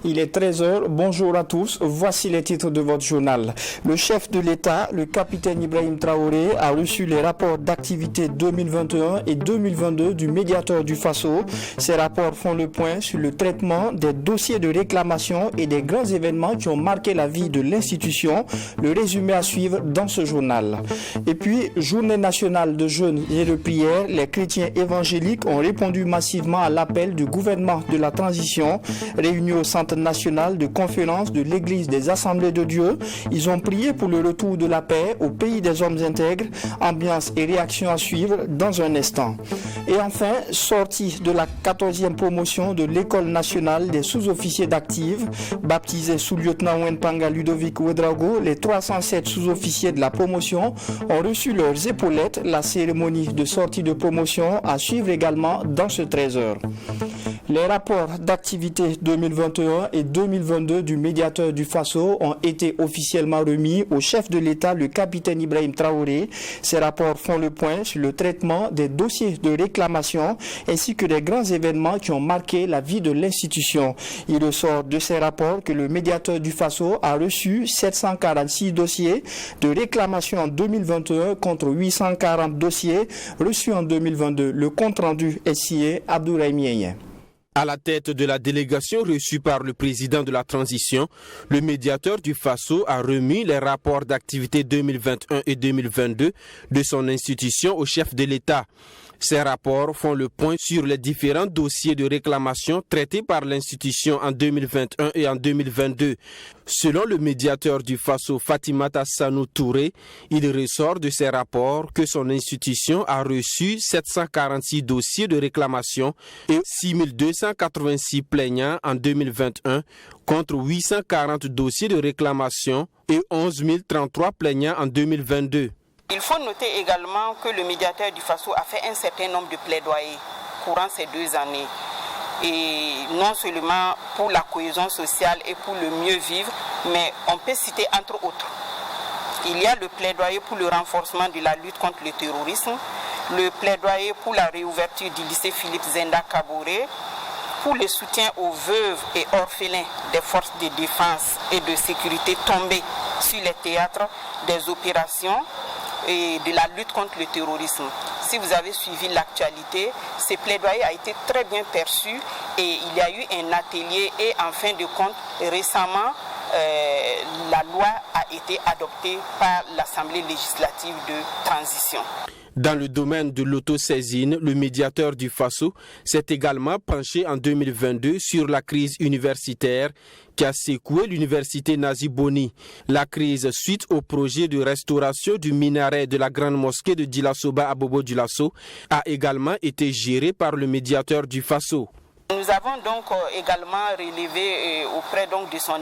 Il est 13h, bonjour à tous, voici les titres de votre journal. Le chef de l'État, le capitaine Ibrahim Traoré, a reçu les rapports d'activité 2021 et 2022 du médiateur du Faso. Ces rapports font le point sur le traitement des dossiers de réclamation et des grands événements qui ont marqué la vie de l'institution. Le résumé à suivre dans ce journal. Et puis, journée nationale de jeûne et de prière, les chrétiens évangéliques ont répondu massivement à l'appel du gouvernement de la transition, réunis au Centre national de conférence de l'Église des Assemblées de Dieu. Ils ont prié pour le retour de la paix au pays des hommes intègres. Ambiance et réaction à suivre dans un instant. Et enfin, sortie de la 14e promotion de l'École nationale des sous-officiers d'active, baptisée sous lieutenant Wenpanga Ludovic Ouedraogo, les 307 sous-officiers de la promotion ont reçu leurs épaulettes. La cérémonie de sortie de promotion à suivre également dans ce 13h. Les rapports d'activité 2021 et 2022 du médiateur du Faso ont été officiellement remis au chef de l'État, le capitaine Ibrahim Traoré. Ces rapports font le point sur le traitement des dossiers de réclamation ainsi que des grands événements qui ont marqué la vie de l'institution. Il ressort de ces rapports que le médiateur du Faso a reçu 746 dossiers de réclamation en 2021 contre 840 dossiers reçus en 2022. Le compte-rendu est signé Abdourahim Yeye. À la tête de la délégation reçue par le président de la transition, le médiateur du Faso a remis les rapports d'activité 2021 et 2022 de son institution au chef de l'État. Ces rapports font le point sur les différents dossiers de réclamation traités par l'institution en 2021 et en 2022. Selon le médiateur du Faso, Fatimata Sanou Touré, il ressort de ces rapports que son institution a reçu 746 dossiers de réclamation et 6286 plaignants en 2021 contre 840 dossiers de réclamation et 11 033 plaignants en 2022. Il faut noter également que le médiateur du Faso a fait un certain nombre de plaidoyers courant ces 2 années. Et non seulement pour la cohésion sociale et pour le mieux vivre, mais on peut citer entre autres. Il y a le plaidoyer pour le renforcement de la lutte contre le terrorisme, le plaidoyer pour la réouverture du lycée Philippe Zenda Kaboré, pour le soutien aux veuves et orphelins des forces de défense et de sécurité tombés sur les théâtres des opérations et de la lutte contre le terrorisme. Si vous avez suivi l'actualité, ce plaidoyer a été très bien perçu et il y a eu un atelier et en fin de compte, récemment, la loi a été adoptée par l'Assemblée législative de transition. Dans le domaine de l'autosaisine, le médiateur du Faso s'est également penché en 2022 sur la crise universitaire qui a secoué l'université Nazi Boni. La crise suite au projet de restauration du minaret de la grande mosquée de Djilasoba à Bobo Dioulasso a également été gérée par le médiateur du Faso. Nous avons donc également relevé auprès donc de son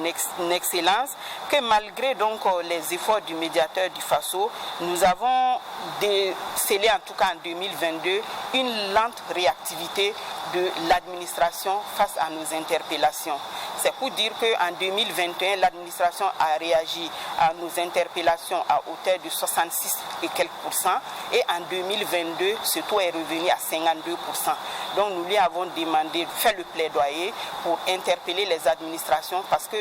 excellence que malgré donc les efforts du médiateur du Faso, nous avons décelé en tout cas en 2022 une lente réactivité de l'administration face à nos interpellations. C'est pour dire qu'en 2021, l'administration a réagi à nos interpellations à hauteur de 66 et quelques pourcents et en 2022, ce taux est revenu à 52%. Donc nous lui avons demandé de faire le plaidoyer pour interpeller les administrations parce que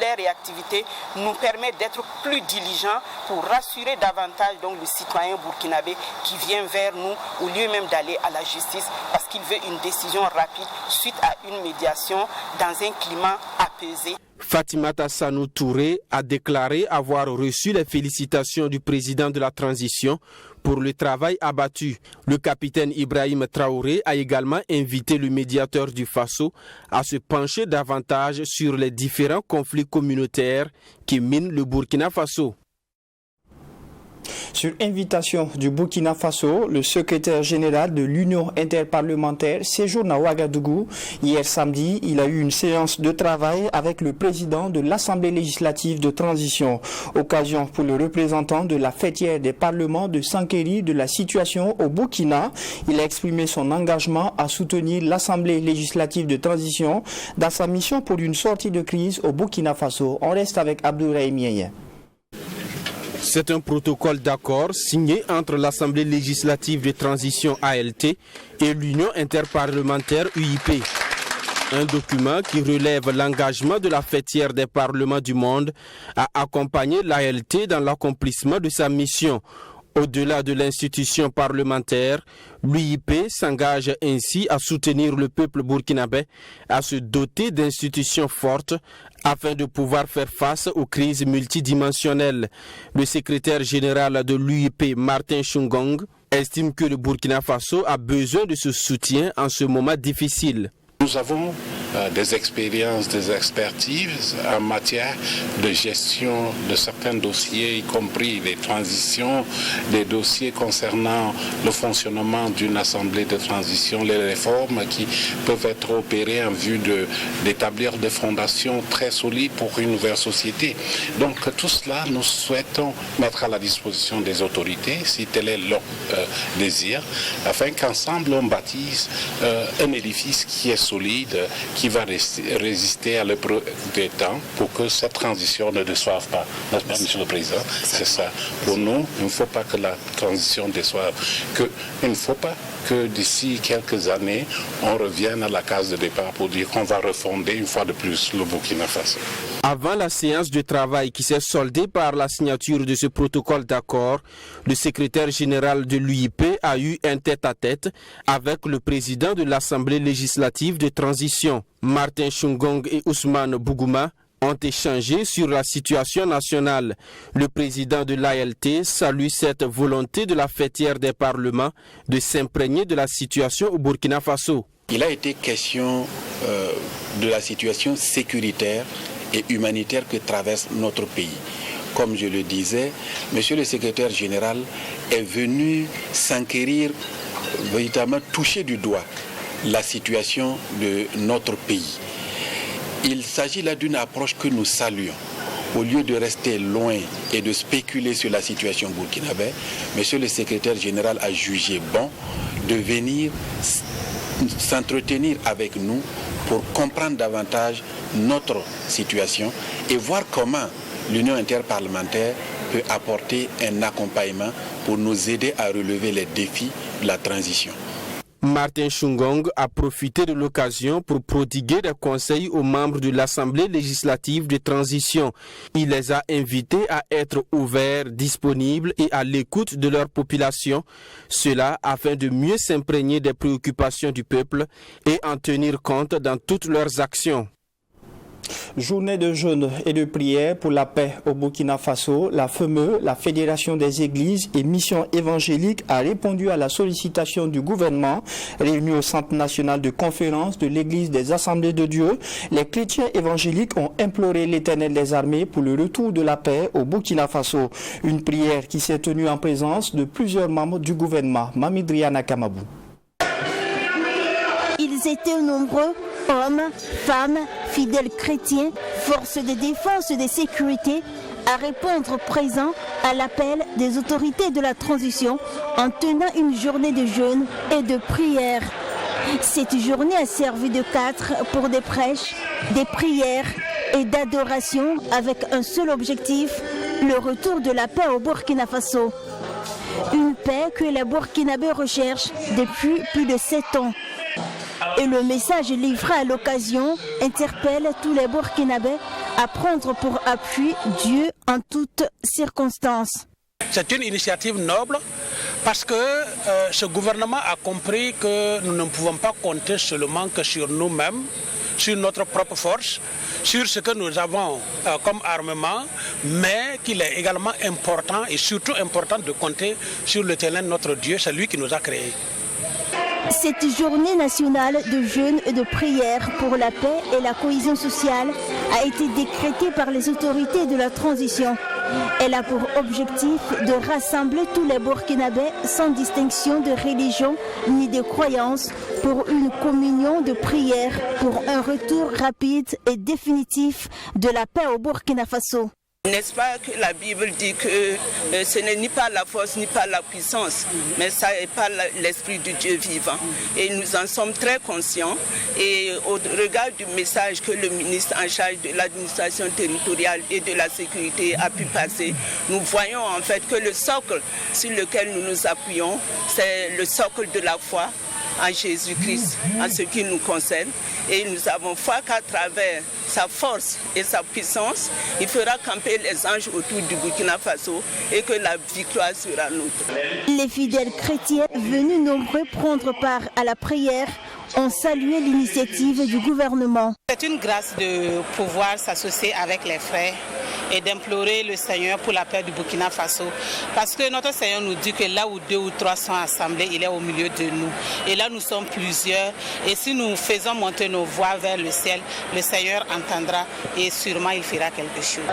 leur réactivité nous permet d'être plus diligents pour rassurer davantage donc, le citoyen burkinabé qui vient vers nous au lieu même d'aller à la justice parce qu'il veut une décision rapide suite à une médiation dans un climat apaisé. Fatimata Sanou Touré a déclaré avoir reçu les félicitations du président de la transition pour le travail abattu. Le capitaine Ibrahim Traoré a également invité le médiateur du Faso à se pencher davantage sur les différents conflits communautaires qui minent le Burkina Faso. Sur invitation du Burkina Faso, le secrétaire général de l'Union interparlementaire séjourne à Ouagadougou. Hier samedi, il a eu une séance de travail avec le président de l'Assemblée législative de transition. Occasion pour le représentant de la fêtière des parlements de s'enquérir de la situation au Burkina. Il a exprimé son engagement à soutenir l'Assemblée législative de transition dans sa mission pour une sortie de crise au Burkina Faso. On reste avec Abdourahim Yeye. C'est un protocole d'accord signé entre l'Assemblée législative de transition ALT et l'Union interparlementaire UIP. Un document qui relève l'engagement de la fêtière des parlements du monde à accompagner l'ALT dans l'accomplissement de sa mission. Au-delà de l'institution parlementaire, l'UIP s'engage ainsi à soutenir le peuple burkinabé, à se doter d'institutions fortes afin de pouvoir faire face aux crises multidimensionnelles. Le secrétaire général de l'UIP, Martin Chungong, estime que le Burkina Faso a besoin de ce soutien en ce moment difficile. Nous avons des expériences, des expertises en matière de gestion de certains dossiers, y compris les transitions, des dossiers concernant le fonctionnement d'une assemblée de transition, les réformes qui peuvent être opérées en vue d'établir des fondations très solides pour une nouvelle société. Donc tout cela, nous souhaitons mettre à la disposition des autorités, si tel est leur désir, afin qu'ensemble on bâtisse un édifice qui est solide, qui va résister à l'épreuve des temps pour que cette transition ne déçoive pas. N'est-ce pas, Monsieur le Président? C'est ça. Pour nous, il ne faut pas que la transition déçoive. Il ne faut pas que d'ici quelques années, on revienne à la case de départ pour dire qu'on va refonder une fois de plus le Burkina Faso. Avant la séance de travail qui s'est soldée par la signature de ce protocole d'accord, le secrétaire général de l'UIP a eu un tête-à-tête avec le président de l'Assemblée législative de transition. Martin Chungong et Ousmane Bougouma ont échangé sur la situation nationale. Le président de l'ALT salue cette volonté de la fêtière des parlements de s'imprégner de la situation au Burkina Faso. Il a été question de la situation sécuritaire et humanitaire que traverse notre pays. Comme je le disais, Monsieur le secrétaire général est venu s'enquérir, véritablement toucher du doigt la situation de notre pays. Il s'agit là d'une approche que nous saluons. Au lieu de rester loin et de spéculer sur la situation burkinabé, Monsieur le secrétaire général a jugé bon de venir s'entretenir avec nous pour comprendre davantage notre situation et voir comment l'Union interparlementaire peut apporter un accompagnement pour nous aider à relever les défis de la transition. Martin Chungong a profité de l'occasion pour prodiguer des conseils aux membres de l'Assemblée législative de transition. Il les a invités à être ouverts, disponibles et à l'écoute de leur population, cela afin de mieux s'imprégner des préoccupations du peuple et en tenir compte dans toutes leurs actions. Journée de jeûne et de prière pour la paix au Burkina Faso, la FEME, la Fédération des Églises et Missions évangéliques, a répondu à la sollicitation du gouvernement. Réunis au Centre national de conférence de l'Église des Assemblées de Dieu, les chrétiens évangéliques ont imploré l'Éternel des armées pour le retour de la paix au Burkina Faso. Une prière qui s'est tenue en présence de plusieurs membres du gouvernement. Mamidriana Kamabou. Ils étaient nombreux, hommes, femmes, fidèles chrétiens, forces de défense et de sécurité, à répondre présent à l'appel des autorités de la transition en tenant une journée de jeûne et de prière. Cette journée a servi de cadre pour des prêches, des prières et d'adoration avec un seul objectif, le retour de la paix au Burkina Faso. Une paix que les Burkinabés recherchent depuis plus de 7 ans. Et le message livré à l'occasion interpelle tous les Burkinabés à prendre pour appui Dieu en toutes circonstances. C'est une initiative noble parce que ce gouvernement a compris que nous ne pouvons pas compter seulement que sur nous-mêmes, sur notre propre force, sur ce que nous avons comme armement, mais qu'il est également important et surtout important de compter sur l'Éternel notre Dieu, c'est lui qui nous a créés. Cette journée nationale de jeûne et de prière pour la paix et la cohésion sociale a été décrétée par les autorités de la transition. Elle a pour objectif de rassembler tous les Burkinabés sans distinction de religion ni de croyance pour une communion de prière pour un retour rapide et définitif de la paix au Burkina Faso. N'est-ce pas que la Bible dit que ce n'est ni par la force ni par la puissance, mais ça est par l'Esprit de Dieu vivant. Et nous en sommes très conscients. Et au regard du message que le ministre en charge de l'administration territoriale et de la sécurité a pu passer, nous voyons en fait que le socle sur lequel nous nous appuyons, c'est le socle de la foi en Jésus-Christ, en ce qui nous concerne. Et nous avons foi qu'à travers sa force et sa puissance, il fera camper les anges autour du Burkina Faso et que la victoire sera nôtre. Les fidèles chrétiens venus nombreux prendre part à la prière ont salué l'initiative du gouvernement. C'est une grâce de pouvoir s'associer avec les frères et d'implorer le Seigneur pour la paix du Burkina Faso. Parce que notre Seigneur nous dit que là où 2 ou 3 sont assemblés, il est au milieu de nous. Et là, nous sommes plusieurs. Et si nous faisons monter nos voix vers le ciel, le Seigneur entendra et sûrement il fera quelque chose.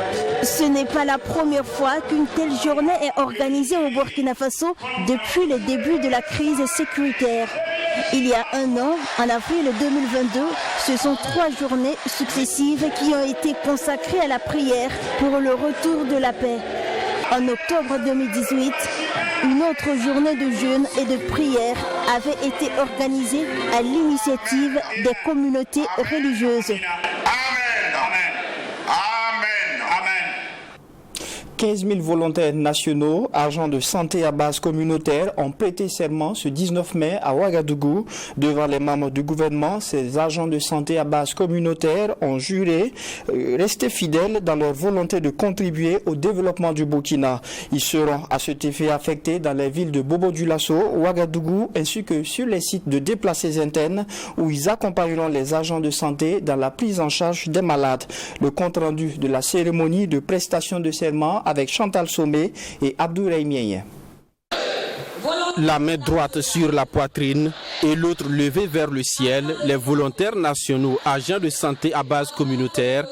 Ce n'est pas la première fois qu'une telle journée est organisée au Burkina Faso depuis le début de la crise sécuritaire. Il y a un an, en avril 2022, ce sont 3 journées successives qui ont été consacrées à la prière pour le retour de la paix. En octobre 2018, une autre journée de jeûne et de prière avait été organisée à l'initiative des communautés religieuses. 15 000 volontaires nationaux, agents de santé à base communautaire, ont prêté serment ce 19 mai à Ouagadougou. Devant les membres du gouvernement, ces agents de santé à base communautaire ont juré rester fidèles dans leur volonté de contribuer au développement du Burkina. Ils seront à cet effet affectés dans les villes de Bobo-Dioulasso, Ouagadougou, ainsi que sur les sites de déplacés internes où ils accompagneront les agents de santé dans la prise en charge des malades. Le compte-rendu de la cérémonie de prestation de serment avec Chantal Sommet et Abdoulaye Mieye. La main droite sur la poitrine et l'autre levée vers le ciel, les volontaires nationaux agents de santé à base communautaire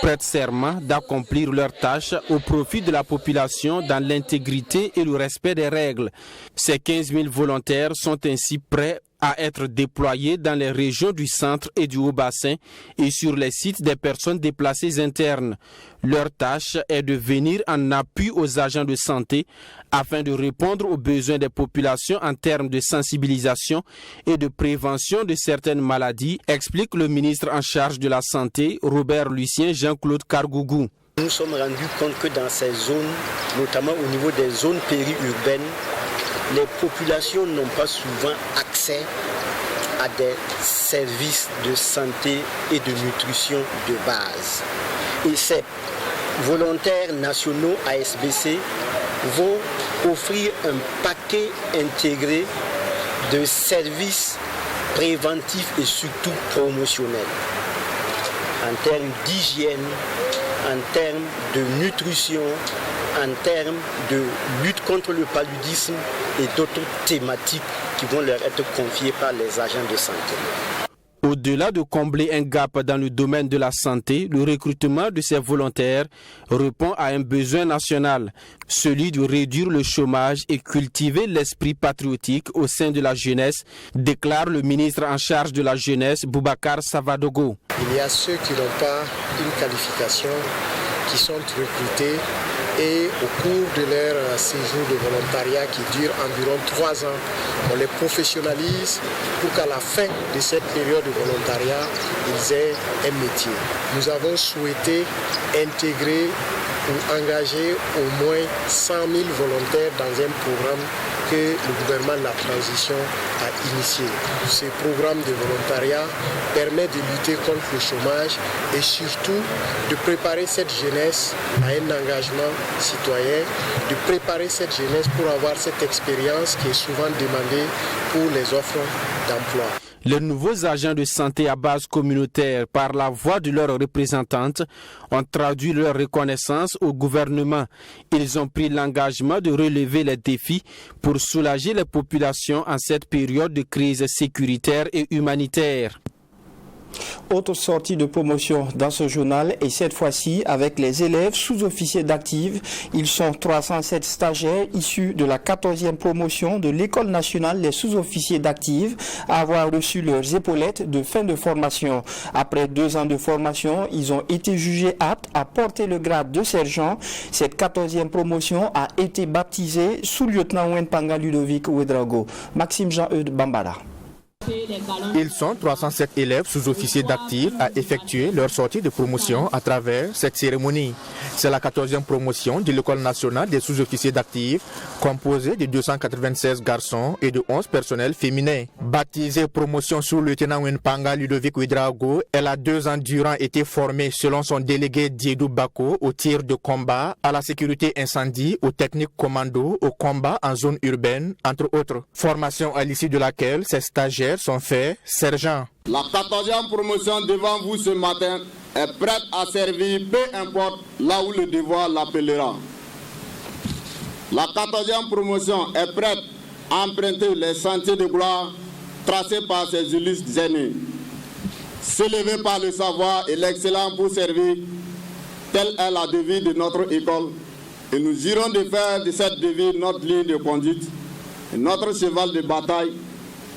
prêtent serment d'accomplir leurs tâches au profit de la population dans l'intégrité et le respect des règles. Ces 15 000 volontaires sont ainsi prêts à être déployés dans les régions du centre et du Haut-Bassin et sur les sites des personnes déplacées internes. Leur tâche est de venir en appui aux agents de santé afin de répondre aux besoins des populations en termes de sensibilisation et de prévention de certaines maladies, explique le ministre en charge de la Santé, Robert Lucien Jean-Claude Kargougou. Nous nous sommes rendus compte que dans ces zones, notamment au niveau des zones périurbaines, les populations n'ont pas souvent accès à des services de santé et de nutrition de base. Et ces volontaires nationaux ASBC vont offrir un paquet intégré de services préventifs et surtout promotionnels en termes d'hygiène, en termes de nutrition, en termes de lutte contre le paludisme et d'autres thématiques qui vont leur être confiées par les agents de santé. Au-delà de combler un gap dans le domaine de la santé, le recrutement de ces volontaires répond à un besoin national, celui de réduire le chômage et cultiver l'esprit patriotique au sein de la jeunesse, déclare le ministre en charge de la jeunesse, Boubacar Savadogo. Il y a ceux qui n'ont pas une qualification, qui sont recrutés et au cours de leur séjour de volontariat qui dure environ 3 ans, on les professionnalise pour qu'à la fin de cette période de volontariat, ils aient un métier. Nous avons souhaité intégrer ou engager au moins 100 000 volontaires dans un programme que le gouvernement de la transition a initié. Ce programme de volontariat permet de lutter contre le chômage et surtout de préparer cette jeunesse à un engagement citoyen, de préparer cette jeunesse pour avoir cette expérience qui est souvent demandée pour les offres d'emploi. Les nouveaux agents de santé à base communautaire, par la voix de leurs représentantes, ont traduit leur reconnaissance au gouvernement. Ils ont pris l'engagement de relever les défis pour soulager les populations en cette période de crise sécuritaire et humanitaire. Autre sortie de promotion dans ce journal et cette fois-ci avec les élèves sous-officiers d'active. Ils sont 307 stagiaires issus de la 14e promotion de l'École nationale des sous-officiers d'active à avoir reçu leurs épaulettes de fin de formation. Après 2 ans de formation, ils ont été jugés aptes à porter le grade de sergent. Cette 14e promotion a été baptisée sous lieutenant Wenpanga Ludovic Ouedraogo. Maxime Jean-Eudes Bambara. Ils sont 307 élèves sous-officiers d'actifs à effectuer leur sortie de promotion à travers cette cérémonie. C'est la 14e promotion de l'École nationale des sous-officiers d'actifs, composée de 296 garçons et de 11 personnels féminins. Baptisée promotion sous lieutenant Wenpanga Ludovic Ouedraogo, elle a 2 ans durant été formée selon son délégué Diédou Bako au tir de combat, à la sécurité incendie, aux techniques commando, au combat en zone urbaine, entre autres. Formation à l'issue de laquelle ces stagiaires sont faits sergents. La 14e promotion devant vous ce matin est prête à servir, peu importe là où le devoir l'appellera. La 14e promotion est prête à emprunter les sentiers de gloire tracés par ses illustres aînés. S'élever par le savoir et l'excellence pour servir, telle est la devise de notre école. Et nous irons de faire de cette devise notre ligne de conduite et notre cheval de bataille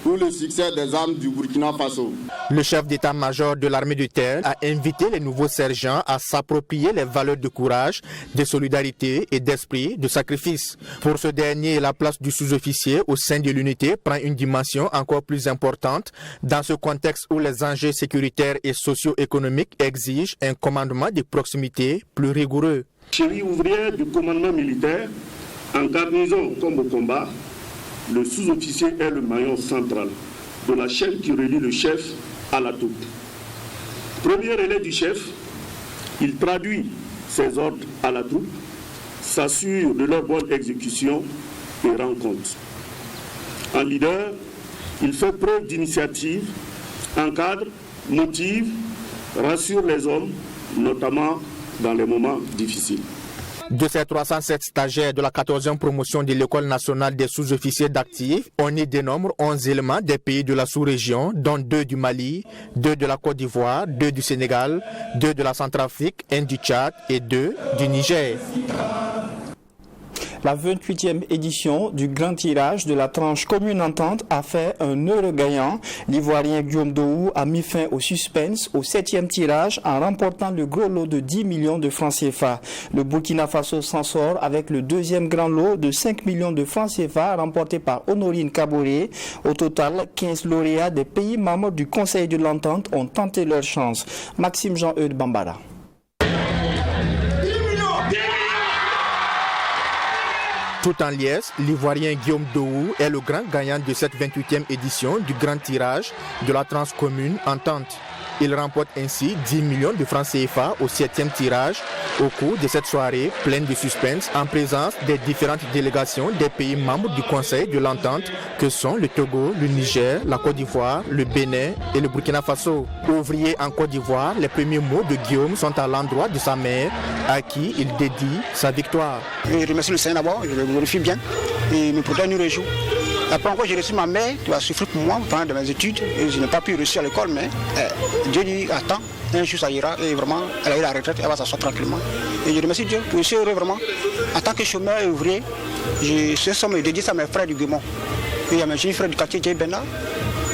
pour le succès des armes du Burkina Faso. Le chef d'état-major de l'armée de terre a invité les nouveaux sergents à s'approprier les valeurs de courage, de solidarité et d'esprit de sacrifice. Pour ce dernier, la place du sous-officier au sein de l'unité prend une dimension encore plus importante dans ce contexte où les enjeux sécuritaires et socio-économiques exigent un commandement de proximité plus rigoureux. Chérie ouvrière du commandement militaire, en garnison comme au combat, le sous-officier est le maillon central de la chaîne qui relie le chef à la troupe. Premier relais du chef, il traduit ses ordres à la troupe, s'assure de leur bonne exécution et rend compte. En leader, il fait preuve d'initiative, encadre, motive, rassure les hommes, notamment dans les moments difficiles. De ces 307 stagiaires de la 14e promotion de l'École nationale des sous-officiers d'actifs, on y dénombre 11 éléments des pays de la sous-région, dont 2 du Mali, 2 de la Côte d'Ivoire, 2 du Sénégal, 2 de la Centrafrique, 1 du Tchad et 2 du Niger. La 28e édition du grand tirage de la tranche commune entente a fait un heureux gagnant. L'Ivoirien Guillaume Dohou a mis fin au suspense au 7e tirage en remportant le gros lot de 10 millions de francs CFA. Le Burkina Faso s'en sort avec le 2e grand lot de 5 millions de francs CFA remporté par Honorine Kaboré. Au total, 15 lauréats des pays membres du Conseil de l'entente ont tenté leur chance. Maxime Jean-Eudes Bambara. Tout en liesse, l'Ivoirien Guillaume Dohou est le grand gagnant de cette 28e édition du grand tirage de la tranche commune entente. Il remporte ainsi 10 millions de francs CFA au 7e tirage au cours de cette soirée pleine de suspense en présence des différentes délégations des pays membres du Conseil de l'entente que sont le Togo, le Niger, la Côte d'Ivoire, le Bénin et le Burkina Faso. Ouvrier en Côte d'Ivoire, les premiers mots de Guillaume sont à l'endroit de sa mère à qui il dédie sa victoire. Je remercie le Seigneur d'abord, je le glorifie bien et me protège nous réjouit. Après encore, j'ai reçu ma mère qui va souffrir pour moi pendant de mes études. Et je n'ai pas pu réussir à l'école, mais Dieu dit attends, un jour ça ira. Et vraiment, elle a eu la retraite, elle va s'asseoir tranquillement. Et je remercie Dieu, je suis heureux vraiment. En tant que chômeur et ouvrier, ce somme est dédié à mes frères du Guémon. Il y a mes jeunes frères du quartier Djei Bena.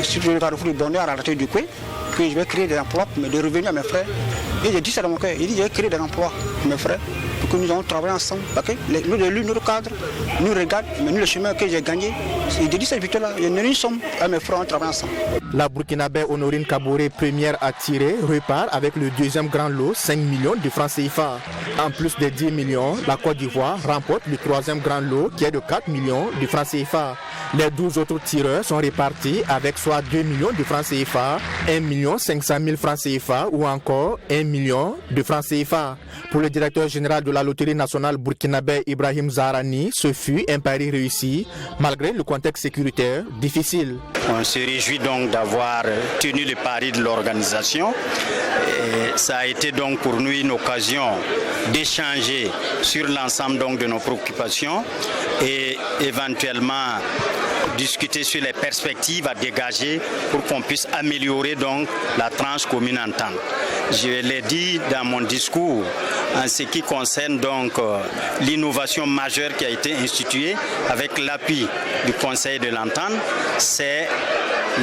Si je vais Carrefour du Bonheur à la retraite du Koué, puis je vais créer des emplois pour me revenir à mes frères. Et j'ai dit ça dans mon cœur, il dit je vais créer des emplois pour mes frères. Que nous allons travailler ensemble. Okay? Notre cadre nous regarde, mais nous, le chemin que j'ai gagné, il dit cette victoire-là, nous sommes à mes frères, on travaille ensemble. La Burkinabé Honorine Kaboré, première à tirer, repart avec le 2e grand lot, 5 millions de francs CFA. En plus des 10 millions, la Côte d'Ivoire remporte le 3e grand lot qui est de 4 millions de francs CFA. Les 12 autres tireurs sont répartis avec soit 2 millions de francs CFA, 1 500 000 francs CFA ou encore 1 million de francs CFA. Pour le directeur général de la Loterie nationale burkinabé Ibrahim Zaharani, ce fut un pari réussi malgré le contexte sécuritaire difficile. On se réjouit donc d'avoir tenu le pari de l'organisation. Ça a été donc pour nous une occasion d'échanger sur l'ensemble donc de nos préoccupations et éventuellement discuter sur les perspectives à dégager pour qu'on puisse améliorer donc la tranche commune entente. Je l'ai dit dans mon discours en ce qui concerne donc l'innovation majeure qui a été instituée avec l'appui du Conseil de l'entente, c'est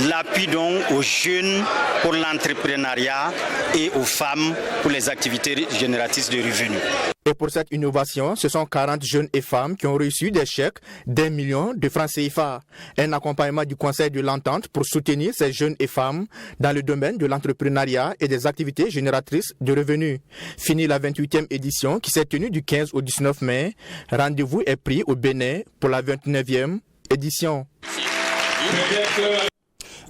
l'appui donc aux jeunes pour l'entrepreneuriat et aux femmes pour les activités génératrices de revenus. Et pour cette innovation, ce sont 40 jeunes et femmes qui ont reçu des chèques d'1 million de francs CFA. Un accompagnement du Conseil de l'entente pour soutenir ces jeunes et femmes dans le domaine de l'entrepreneuriat et des activités génératrices de revenus. Fini la 28e édition qui s'est tenue du 15 au 19 mai. Rendez-vous est pris au Bénin pour la 29e édition.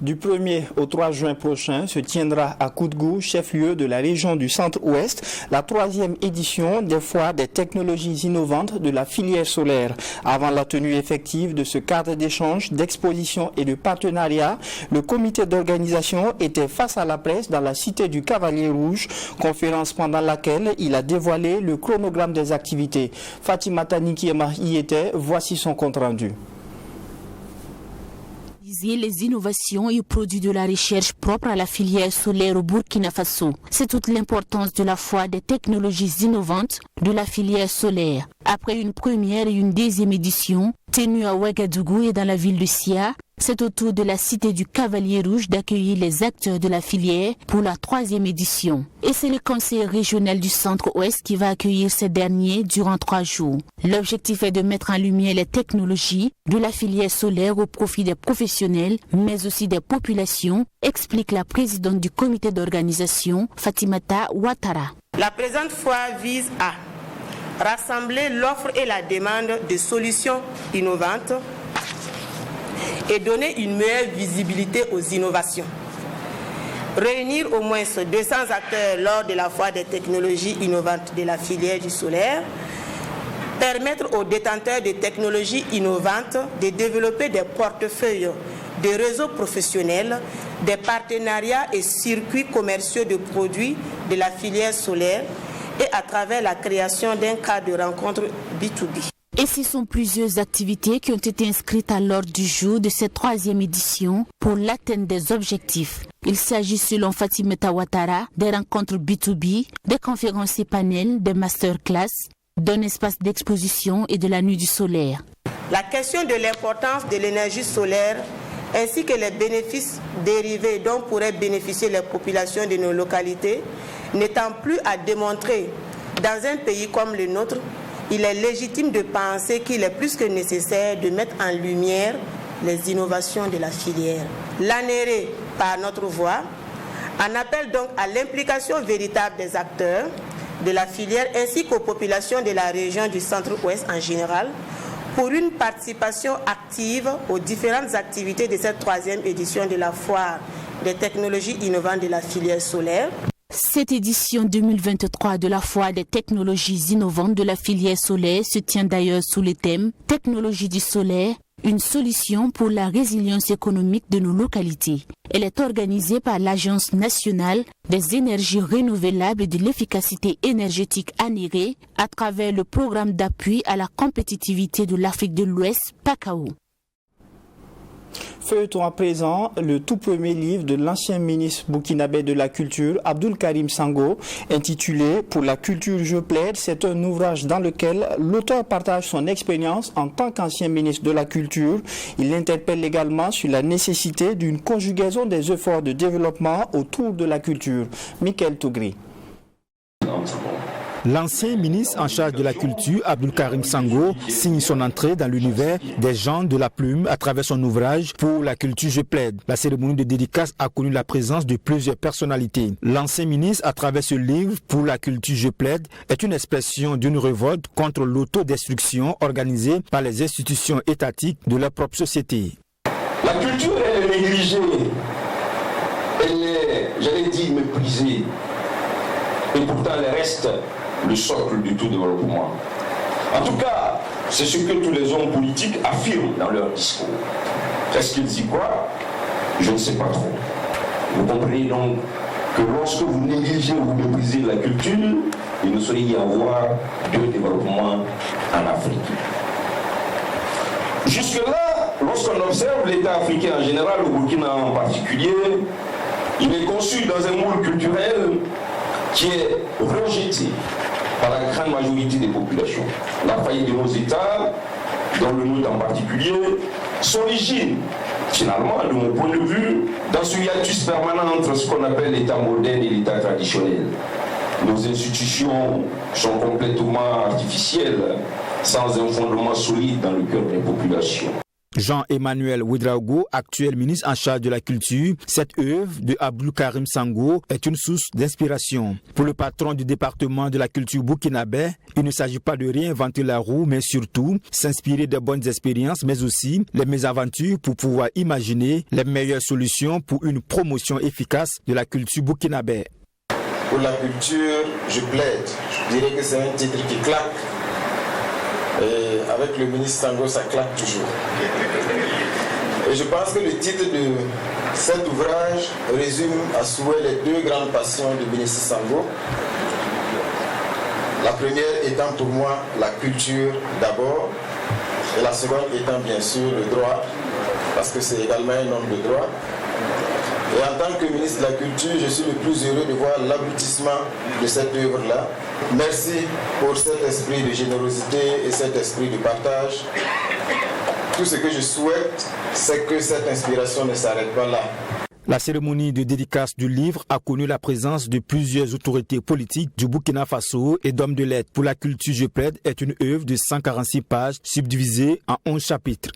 Du 1er au 3 juin prochain se tiendra à Koutgou, chef-lieu de la région du Centre-Ouest, la 3e édition des foires des technologies innovantes de la filière solaire. Avant la tenue effective de ce cadre d'échange, d'exposition et de partenariat, le comité d'organisation était face à la presse dans la cité du Cavalier Rouge, conférence pendant laquelle il a dévoilé le chronogramme des activités. Fatimata Nikiema y était, voici son compte-rendu. Les innovations et produits de la recherche propres à la filière solaire au Burkina Faso. C'est toute l'importance de la foire des technologies innovantes de la filière solaire. Après une première et une deuxième édition, tenue à Ouagadougou et dans la ville de Sia, c'est au tour de la cité du Cavalier Rouge d'accueillir les acteurs de la filière pour la 3e édition. Et c'est le conseil régional du Centre-Ouest qui va accueillir ces derniers durant 3 jours. L'objectif est de mettre en lumière les technologies de la filière solaire au profit des professionnels, mais aussi des populations, explique la présidente du comité d'organisation, Fatimata Ouattara. La présente foire vise à rassembler l'offre et la demande de solutions innovantes et donner une meilleure visibilité aux innovations. Réunir au moins 200 acteurs lors de la foire des technologies innovantes de la filière du solaire, permettre aux détenteurs de technologies innovantes de développer des portefeuilles de réseaux professionnels, des partenariats et circuits commerciaux de produits de la filière solaire et à travers la création d'un cadre de rencontre B2B. Et ce sont plusieurs activités qui ont été inscrites à l'ordre du jour de cette 3e édition pour l'atteinte des objectifs. Il s'agit, selon Fatimata Ouattara, des rencontres B2B, des conférences et panels, des masterclass, d'un espace d'exposition et de la nuit du solaire. La question de l'importance de l'énergie solaire ainsi que les bénéfices dérivés dont pourraient bénéficier les populations de nos localités n'étant plus à démontrer dans un pays comme le nôtre, il est légitime de penser qu'il est plus que nécessaire de mettre en lumière les innovations de la filière. L'ANERE, par notre voix, en appelle donc à l'implication véritable des acteurs de la filière ainsi qu'aux populations de la région du Centre-Ouest en général pour une participation active aux différentes activités de cette 3e édition de la foire des technologies innovantes de la filière solaire. Cette édition 2023 de la foire des technologies innovantes de la filière solaire se tient d'ailleurs sous le thème « Technologie du solaire, une solution pour la résilience économique de nos localités ». Elle est organisée par l'Agence nationale des énergies renouvelables et de l'efficacité énergétique ANERE à travers le programme d'appui à la compétitivité de l'Afrique de l'Ouest, PACAO. Feuilletons à présent le tout premier livre de l'ancien ministre burkinabé de la Culture, Abdoul Karim Sango, intitulé « Pour la culture, je plaide ». C'est un ouvrage dans lequel l'auteur partage son expérience en tant qu'ancien ministre de la Culture. Il interpelle également sur la nécessité d'une conjugaison des efforts de développement autour de la culture. Michael Tougri. L'ancien ministre en charge de la culture, Abdoul Karim Sango, signe son entrée dans l'univers des gens de la plume à travers son ouvrage « Pour la culture, je plaide ». La cérémonie de dédicace a connu la présence de plusieurs personnalités. L'ancien ministre, à travers ce livre « Pour la culture, je plaide », est une expression d'une révolte contre l'autodestruction organisée par les institutions étatiques de leur propre société. La culture, elle est négligée, elle est, j'allais dire, méprisée, et pourtant elle reste le socle du tout développement. En tout cas, c'est ce que tous les hommes politiques affirment dans leur discours. Est-ce qu'ils y croient? Je ne sais pas trop. Vous comprenez donc que lorsque vous négligez ou vous méprisez la culture, il ne saurait y avoir de développement en Afrique. Jusque-là, lorsqu'on observe l'État africain en général, au Burkina en particulier, il est conçu dans un moule culturel qui est rejeté par la grande majorité des populations. La faillite de nos États, dont le nôtre en particulier, s'origine, finalement, de mon point de vue, dans ce hiatus permanent entre ce qu'on appelle l'État moderne et l'État traditionnel. Nos institutions sont complètement artificielles, sans un fondement solide dans le cœur des populations. Jean-Emmanuel Ouedraogo, actuel ministre en charge de la culture, cette œuvre de Abdul Karim Sango est une source d'inspiration. Pour le patron du département de la culture burkinabé, il ne s'agit pas de réinventer la roue, mais surtout s'inspirer de bonnes expériences, mais aussi les mésaventures pour pouvoir imaginer les meilleures solutions pour une promotion efficace de la culture burkinabé. Pour la culture, je plaide. Je dirais que c'est un titre qui claque. Et avec le ministre Sango, ça claque toujours. Et je pense que le titre de cet ouvrage résume à souhait les deux grandes passions du ministre Sango. La première étant pour moi la culture d'abord, et la seconde étant bien sûr le droit, parce que c'est également un homme de droit. Et en tant que ministre de la Culture, je suis le plus heureux de voir l'aboutissement de cette œuvre-là. Merci pour cet esprit de générosité et cet esprit de partage. Tout ce que je souhaite, c'est que cette inspiration ne s'arrête pas là. La cérémonie de dédicace du livre a connu la présence de plusieurs autorités politiques du Burkina Faso et d'hommes de lettres. Pour la culture, je plaide est une œuvre de 146 pages subdivisée en 11 chapitres.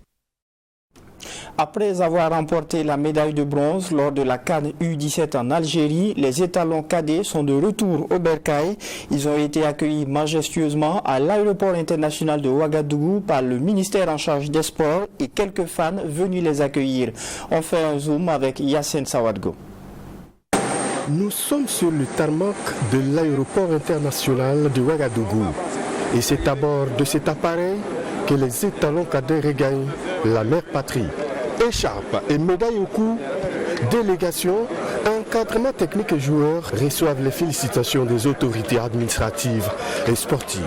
Après avoir remporté la médaille de bronze lors de la CAN U17 en Algérie, les étalons cadets sont de retour au Bercail. Ils ont été accueillis majestueusement à l'aéroport international de Ouagadougou par le ministère en charge des sports et quelques fans venus les accueillir. On fait un zoom avec Yassine Sawadgo. Nous sommes sur le tarmac de l'aéroport international de Ouagadougou. Et c'est à bord de cet appareil que les étalons cadets regagnent la mère patrie. Écharpe et médaille au cou, délégation, encadrement technique et joueurs reçoivent les félicitations des autorités administratives et sportives.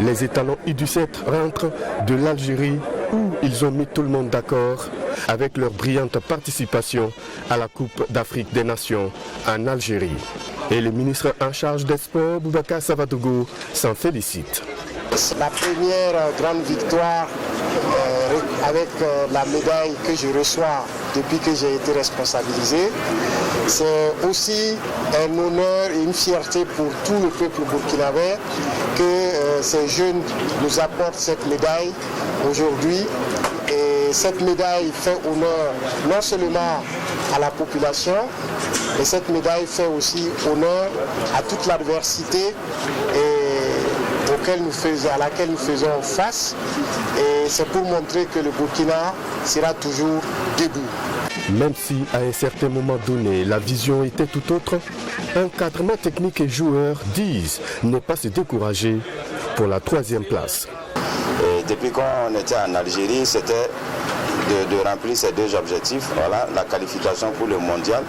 Les étalons U17 rentrent de l'Algérie où ils ont mis tout le monde d'accord avec leur brillante participation à la Coupe d'Afrique des Nations en Algérie. Et le ministre en charge des sports, Boubacar Savadougou, s'en félicite. C'est la première grande victoire avec la médaille que je reçois depuis que j'ai été responsabilisé. C'est aussi un honneur et une fierté pour tout le peuple burkinabé que ces jeunes nous apportent cette médaille aujourd'hui. Et cette médaille fait honneur non seulement à la population, mais cette médaille fait aussi honneur à toute l'adversité à laquelle nous faisons face. Et c'est pour montrer que le Burkina sera toujours debout. Même si à un certain moment donné, la vision était tout autre, encadrement technique et joueurs disent ne pas se décourager pour la 3e place. Et depuis qu'on était en Algérie, c'était de remplir ces deux objectifs, voilà, la qualification pour le mondial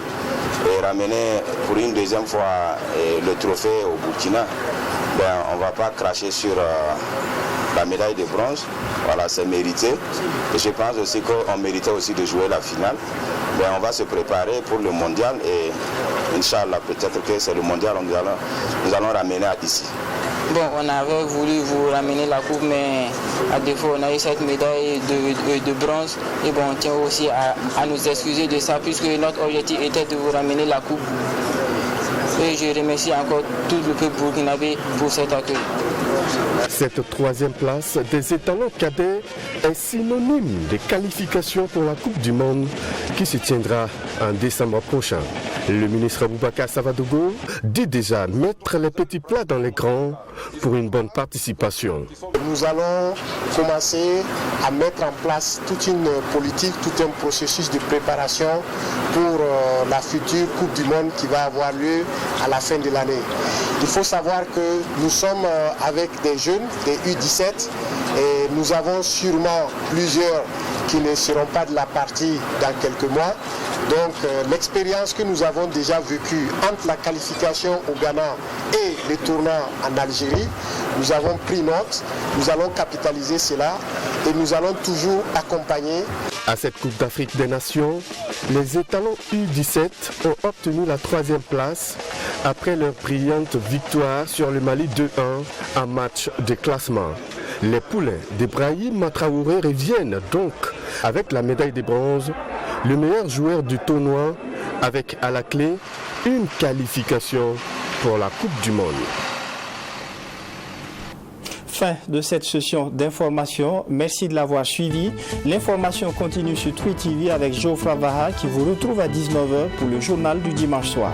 et ramener pour une deuxième fois le trophée au Burkina. On ne va pas cracher sur la médaille de bronze, voilà, c'est mérité. Et je pense aussi qu'on méritait aussi de jouer la finale. On va se préparer pour le mondial et Inch'Allah, peut-être que c'est le mondial que nous allons ramener ici. Bon, on avait voulu vous ramener la coupe, mais à défaut, on a eu cette médaille de bronze. Et bon, on tient aussi à nous excuser de ça, puisque notre objectif était de vous ramener la coupe. Et je remercie encore tout le peuple burkinabé pour cet accueil. Cette 3e place des étalons cadets est synonyme de qualification pour la Coupe du Monde qui se tiendra en décembre prochain. Le ministre Boubacar Savadougou dit déjà mettre les petits plats dans les grands pour une bonne participation. Nous allons commencer à mettre en place toute une politique, tout un processus de préparation pour la future Coupe du Monde qui va avoir lieu à la fin de l'année. Il faut savoir que nous sommes avec des jeunes, des U17, et nous avons sûrement plusieurs qui ne seront pas de la partie dans quelques mois. Donc l'expérience que nous avons déjà vécue entre la qualification au Ghana et les tournois en Algérie, nous avons pris note, nous allons capitaliser cela et nous allons toujours accompagner. À cette Coupe d'Afrique des Nations, les étalons U17 ont obtenu la 3e place après leur brillante victoire sur le Mali 2-1 en match de classement. Les poulets d'Ibrahim Traoré reviennent donc avec la médaille de bronze, le meilleur joueur du tournoi, avec à la clé une qualification pour la Coupe du Monde. Fin de cette session d'information. Merci de l'avoir suivi. L'information continue sur Twi TV avec Geoffroy Vaha qui vous retrouve à 19h pour le journal du dimanche soir.